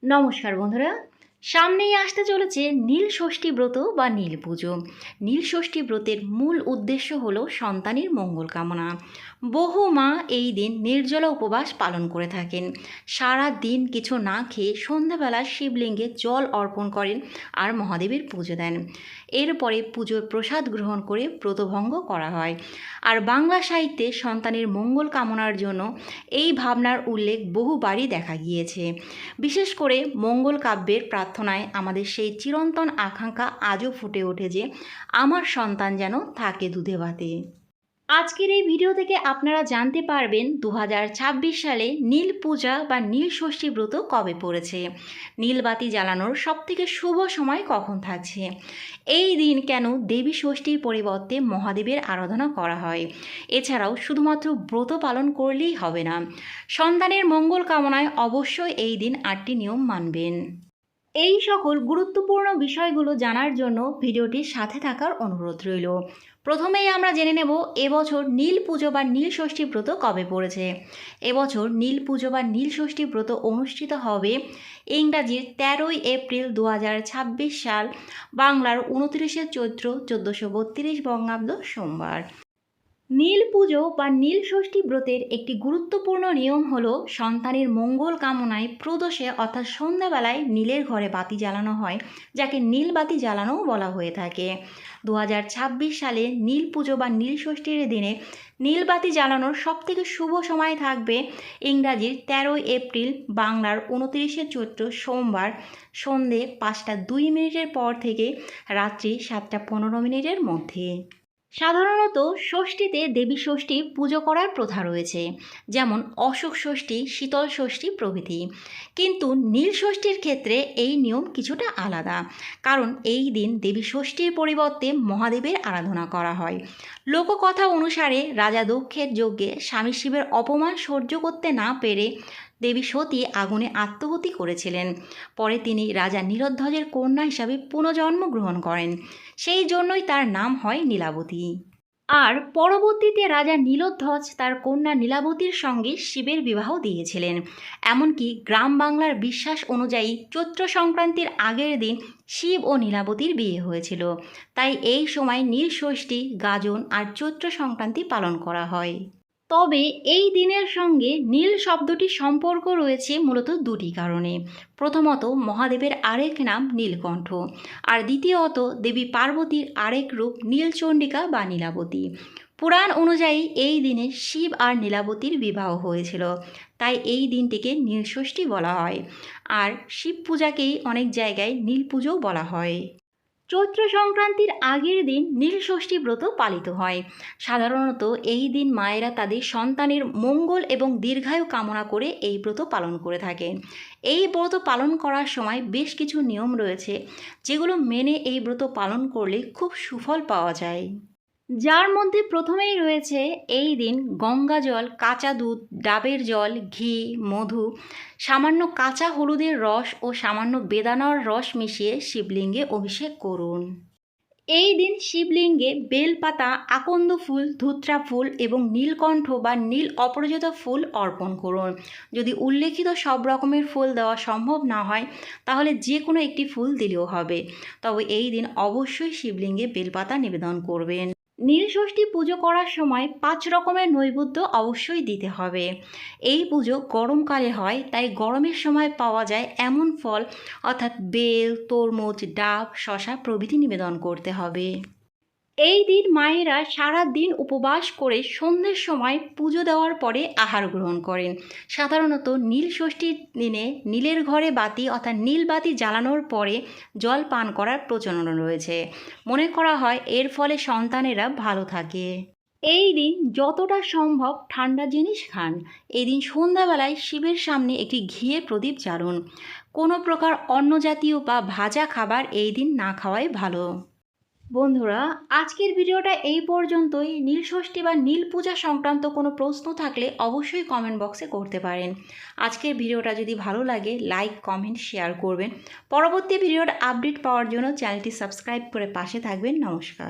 নমস্কার বন্ধুরা, সামনেই আসতে চলেছে নীল ষষ্ঠী ব্রত বা নীল পুজো। নীল ষষ্ঠী ব্রতের মূল উদ্দেশ্য হলো সন্তানের মঙ্গল কামনা। বহু মা এই দিন নির্জলা উপবাস পালন করে থাকেন। সারা দিন কিছু না খেয়ে সন্ধ্যাবেলা শিবলিঙ্গে জল অর্পণ করেন আর মহাদেবের পুজো দেন। এরপরে পুজোর প্রসাদ গ্রহণ করে ব্রতভঙ্গ করা হয়। আর বাংলা সাহিত্যে সন্তানের মঙ্গল কামনার জন্য এই ভাবনার উল্লেখ বহুবারই দেখা গিয়েছে। বিশেষ করে মঙ্গল কাব্যের প্রার্থনায় আমাদের সেই চিরন্তন আকাঙ্ক্ষা আজও ফুটে ওঠে যে আমার সন্তান যেন থাকে দুধে ভাতে। আজকের এই ভিডিও থেকে আপনারা জানতে পারবেন 2026 সালে নীল পূজা বা নীল ষষ্ঠী ব্রত কবে পড়েছে, নীলবাতি জ্বালানোর সবথেকে শুভ সময় কখন থাকছে, এই দিন কেন দেবী ষষ্ঠীর পরিবর্তে মহাদেবের আরাধনা করা হয়। এছাড়াও শুধুমাত্র ব্রত পালন করলেই হবে না, সন্তানের মঙ্গল কামনায় অবশ্যই এই দিন 8টি নিয়ম মানবেন। এই সকল গুরুত্বপূর্ণ বিষয়গুলো জানার জন্য ভিডিওটির সাথে থাকার অনুরোধ রইল। প্রথমেই আমরা জেনে নেব এবছর নীল পুজো বা নীল ষষ্ঠী ব্রত কবে পড়েছে। এবছর নীল পুজো বা নীল ষষ্ঠী ব্রত অনুষ্ঠিত হবে ইংরাজির 13ই এপ্রিল 2026 সাল, বাংলার 29শে চৈত্র 1432 বঙ্গাব্দ সোমবার। নীল পুজো বা নীল ষষ্ঠী ব্রতের একটি গুরুত্বপূর্ণ নিয়ম হল সন্তানের মঙ্গল কামনায় প্রদোষে অর্থাৎ সন্ধ্যাবেলায় নীলের ঘরে বাতি জ্বালানো হয়, যাকে নীল বাতি জ্বালানোও বলা হয়ে থাকে। 2026 সালে নীল পুজো বা নীল ষষ্ঠীর দিনে নীল বাতি জ্বালানোর সবথেকে শুভ সময় থাকবে ইংরাজির 13ই এপ্রিল, বাংলার 29শে চৈত্র সোমবার সন্ধে 5টা 2 মিনিটের পর থেকে রাত্রি 7টা 15 মিনিটের মধ্যে। সাধারণত ষষ্ঠীতে দেবী ষষ্ঠী পুজো করার প্রথা রয়েছে, যেমন অশোক ষষ্ঠী, শীতল ষষ্ঠী প্রভৃতি। কিন্তু নীল ষষ্ঠীর ক্ষেত্রে এই নিয়ম কিছুটা আলাদা, কারণ এই দিন দেবী ষষ্ঠীর পরিবর্তে মহাদেবের আরাধনা করা হয়। লোককথা অনুসারে রাজা দক্ষের যজ্ঞে স্বামী শিবের অপমান সহ্য করতে না পেরে দেবী সতী আগুনে আত্মাহুতি করেছিলেন। পরে তিনি রাজা নীলধ্বজের কন্যা হিসাবে পুনর্জন্ম গ্রহণ করেন, সেই জন্যই তার নাম হয় নীলাবতী। আর পরবর্তীতে রাজা নীলধ্বজ তার কন্যা নীলাবতীর সঙ্গে শিবের বিবাহ দিয়েছিলেন। এমনকি গ্রাম বাংলার বিশ্বাস অনুযায়ী চৈত্র সংক্রান্তির আগের দিন শিব ও নীলাবতীর বিয়ে হয়েছিল। তাই এই সময় নীল ষষ্ঠী, গাজন আর চৈত্র সংক্রান্তি পালন করা হয়। তবে এই দিনের সঙ্গে নীল শব্দটির সম্পর্ক রয়েছে মূলত দুটি কারণে। প্রথমত, মহাদেবের আরেক নাম নীলকণ্ঠ, আর দ্বিতীয়ত দেবী পার্বতীর আরেক রূপ নীলচণ্ডিকা বা নীলাবতী। পুরাণ অনুযায়ী এই দিনে শিব আর নীলাবতীর বিবাহ হয়েছিল, তাই এই দিনটিকে নীলষষ্ঠী বলা হয়। আর শিব পূজাকেই অনেক জায়গায় নীল পুজোও বলা হয়। চৈত্র সংক্রান্তির আগের দিন নীল ষষ্ঠী ব্রত পালিত হয়। সাধারণত এই দিন মায়েরা তাদের সন্তানের মঙ্গল এবং দীর্ঘায়ু কামনা করে এই ব্রত পালন করে থাকেন। এই ব্রত পালন করার সময় বেশ কিছু নিয়ম রয়েছে, যেগুলো মেনে এই ব্রত পালন করলে খুব সুফল পাওয়া যায়। যার মধ্যে প্রথমেই রয়েছে এই দিন গঙ্গা জল, কাঁচা দুধ, ডাবের জল, ঘি, মধু, সামান্য কাঁচা হলুদের রস ও সামান্য বেদানার রস মিশিয়ে শিবলিঙ্গে অভিষেক করুন। এই দিন শিবলিঙ্গে বেলপাতা, আকন্দ ফুল, ধুত্রা ফুল এবং নীলকণ্ঠ বা নীল অপরাজিত ফুল অর্পণ করুন। যদি উল্লেখিত সব রকমের ফুল দেওয়া সম্ভব না হয়, তাহলে যে কোনো একটি ফুল দিলেও হবে। তবে এই দিন অবশ্যই শিবলিঙ্গে বেলপাতা নিবেদন করবেন। নীল ষষ্ঠী পুজো করার সময় 5 রকমের নৈবেদ্য অবশ্যই দিতে হবে। এই পুজো গরমকালে হয়, তাই গরমের সময় পাওয়া যায় এমন ফল অর্থাৎ বেল, তরমুজ, ডাব, শশা প্রভৃতি নিবেদন করতে হবে। এই দিন মায়েরা সারা দিন উপবাস করে সন্ধ্যের সময় পুজো দেওয়ার পরে আহার গ্রহণ করেন। সাধারণত নীল ষষ্ঠীর দিনে নীলের ঘরে বাতি অর্থাৎ নীল বাতি জ্বালানোর পরে জল পান করার প্রচলন রয়েছে। মনে করা হয় এর ফলে সন্তানেরা ভালো থাকে। এই দিন যতটা সম্ভব ঠান্ডা জিনিস খান। এই দিন সন্ধ্যাবেলায় শিবের সামনে একটি ঘিয়ের প্রদীপ জ্বালুন। কোনো প্রকার অন্ন জাতীয় বা ভাজা খাবার এই দিন না খাওয়াই ভালো। বন্ধুরা, আজকের ভিডিওটা এই পর্যন্তই। নীল ষষ্ঠী বা নীল পূজা সংক্রান্ত কোনো প্রশ্ন থাকলে অবশ্যই কমেন্ট বক্সে করতে পারেন। আজকের ভিডিওটা যদি ভালো লাগে লাইক, কমেন্ট, শেয়ার করবেন। পরবর্তী ভিডিওর আপডেট পাওয়ার জন্য চ্যানেলটি সাবস্ক্রাইব করে পাশে থাকবেন। নমস্কার।